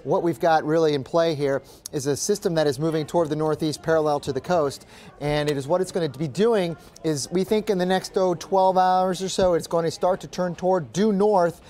what we've got really in play here is a system that is moving toward the northeast parallel to the coast. And what it's going to be doing is, we think in the next 12 hours or so, it's going to start to turn toward due north.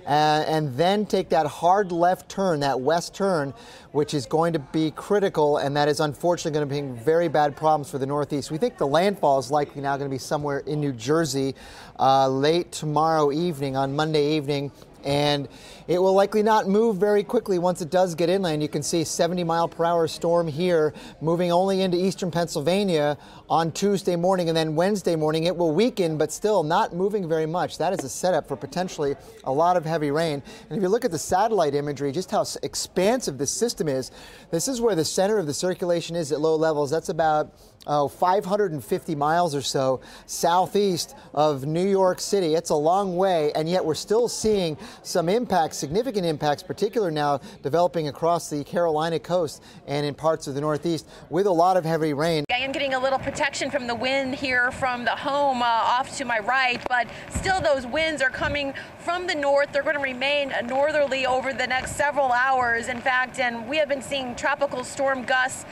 And then take that hard left turn, that west turn, which is going to be critical, and that is unfortunately going to bring very bad problems for the Northeast. We think the landfall is likely now going to be somewhere in New Jersey late tomorrow evening, on Monday evening. And it will likely not move very quickly once it does get inland. You can see 70-mile-per-hour storm here, moving only into eastern Pennsylvania on Tuesday morning, and then Wednesday morning it will weaken, but still not moving very much. That is a setup for potentially a lot of heavy rain. And if you look at the satellite imagery, just how expansive this system is, this is where the center of the circulation is at low levels. That's about 550 miles or so southeast of New York City. It's a long way, and yet we're still seeing some impacts, significant impacts, particularly now developing across the Carolina coast and in parts of the Northeast with a lot of heavy rain. I am getting a little protection from the wind here from the home off to my right, but still those winds are coming from the north. They're going to remain northerly over the next several hours, in fact, and we have been seeing tropical storm gusts,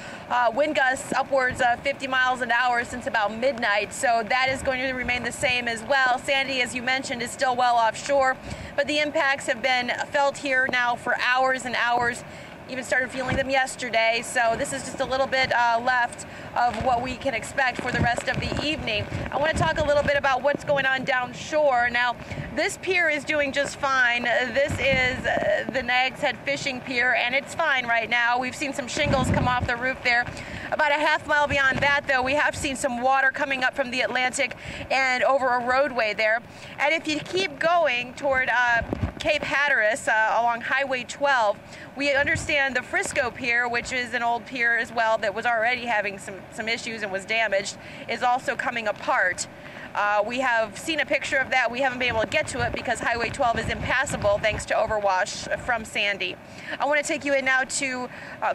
wind gusts upwards of 50 miles an hour since about midnight, so that is going to remain the same as well. Sandy, as you mentioned, is still well offshore, but the impacts have been felt here now for hours and hours. Even started feeling them yesterday, so this is just a little bit left of what we can expect for the rest of the evening. I want to talk a little bit about what's going on down shore. Now, this pier is doing just fine. This is the Nags Head Fishing Pier, and it's fine right now. We've seen some shingles come off the roof there. About a half mile beyond that, though, we have seen some water coming up from the Atlantic and over a roadway there. And if you keep going toward Cape Hatteras along Highway 12, we understand the Frisco Pier, which is an old pier as well that was already having some issues and was damaged, is also coming apart. We have seen a picture of that. We haven't been able to get to it because Highway 12 is impassable thanks to overwash from Sandy. I want to take you in now to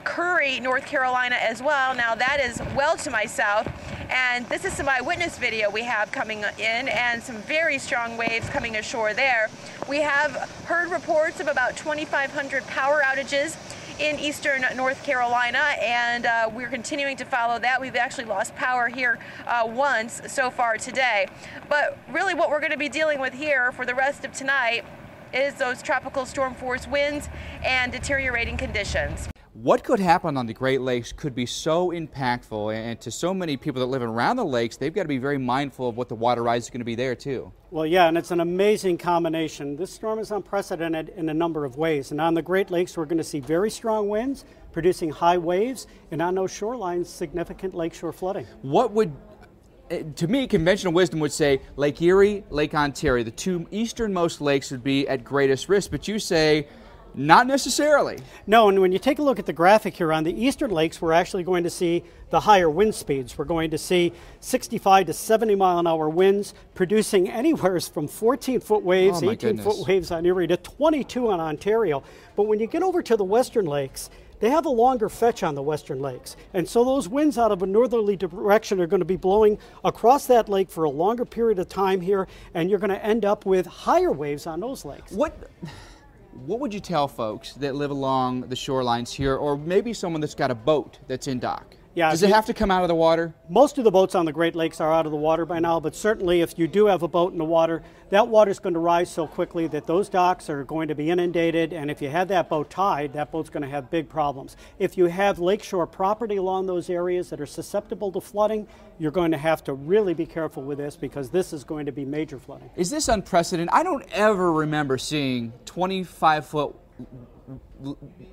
Curry, North Carolina as well. Now that is well to my south, and this is some eyewitness video we have coming in and some very strong waves coming ashore there. We have heard reports of about 2,500 power outages in eastern North Carolina, and we're continuing to follow that. We've actually lost power here once so far today. But really what we're going to be dealing with here for the rest of tonight is those tropical storm force winds and deteriorating conditions. What could happen on the Great Lakes could be so impactful, and to so many people that live around the lakes, they've got to be very mindful of what the water rise is going to be there too. Well, yeah, and it's an amazing combination. This storm is unprecedented in a number of ways, and on the Great Lakes we're going to see very strong winds producing high waves, and on those shorelines significant lakeshore flooding. What would, to me, conventional wisdom would say Lake Erie, Lake Ontario, the two easternmost lakes would be at greatest risk, but you say not necessarily. No, and when you take a look at the graphic here on the eastern lakes, we're actually going to see the higher wind speeds. We're going to see 65 to 70 mile an hour winds producing anywhere from 14-foot waves, 18-foot waves on Erie to 22 on Ontario. But when you get over to the western lakes, they have a longer fetch on the western lakes. And so those winds out of a northerly direction are going to be blowing across that lake for a longer period of time here, and you're going to end up with higher waves on those lakes. What would you tell folks that live along the shorelines here, or maybe someone that's got a boat that's in dock? Yeah, does it have to come out of the water? Most of the boats on the Great Lakes are out of the water by now, but certainly if you do have a boat in the water, that water is going to rise so quickly that those docks are going to be inundated, and if you have that boat tied, that boat's going to have big problems. If you have lakeshore property along those areas that are susceptible to flooding, you're going to have to really be careful with this because this is going to be major flooding. Is this unprecedented? I don't ever remember seeing 25-foot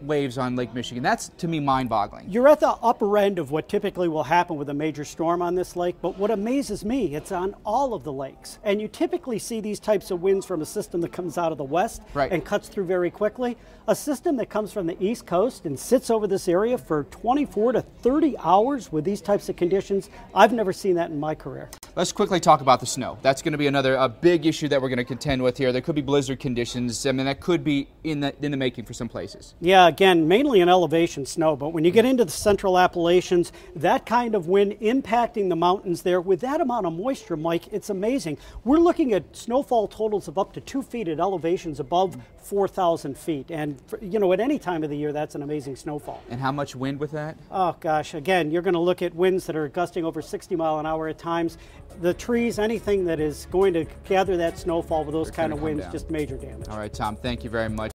waves on Lake Michigan. That's, to me, mind-boggling. You're at the upper end of what typically will happen with a major storm on this lake, but what amazes me, it's on all of the lakes. And you typically see these types of winds from a system that comes out of the west and cuts through very quickly. A system that comes from the east coast and sits over this area for 24 to 30 hours with these types of conditions, I've never seen that in my career. Let's quickly talk about the snow. That's going to be another big issue that we're going to contend with here. There could be blizzard conditions. I mean, that could be in the making for some places. Yeah, again, mainly in elevation snow, but when you get into the central Appalachians, that kind of wind impacting the mountains there with that amount of moisture, Mike, it's amazing. We're looking at snowfall totals of up to 2 feet at elevations above 4,000 feet. And, at any time of the year, that's an amazing snowfall. And how much wind with that? Oh, gosh. Again, you're going to look at winds that are gusting over 60 mile an hour at times. The trees, anything that is going to gather that snowfall with those kind of winds, just major damage. All right, Tom, thank you very much.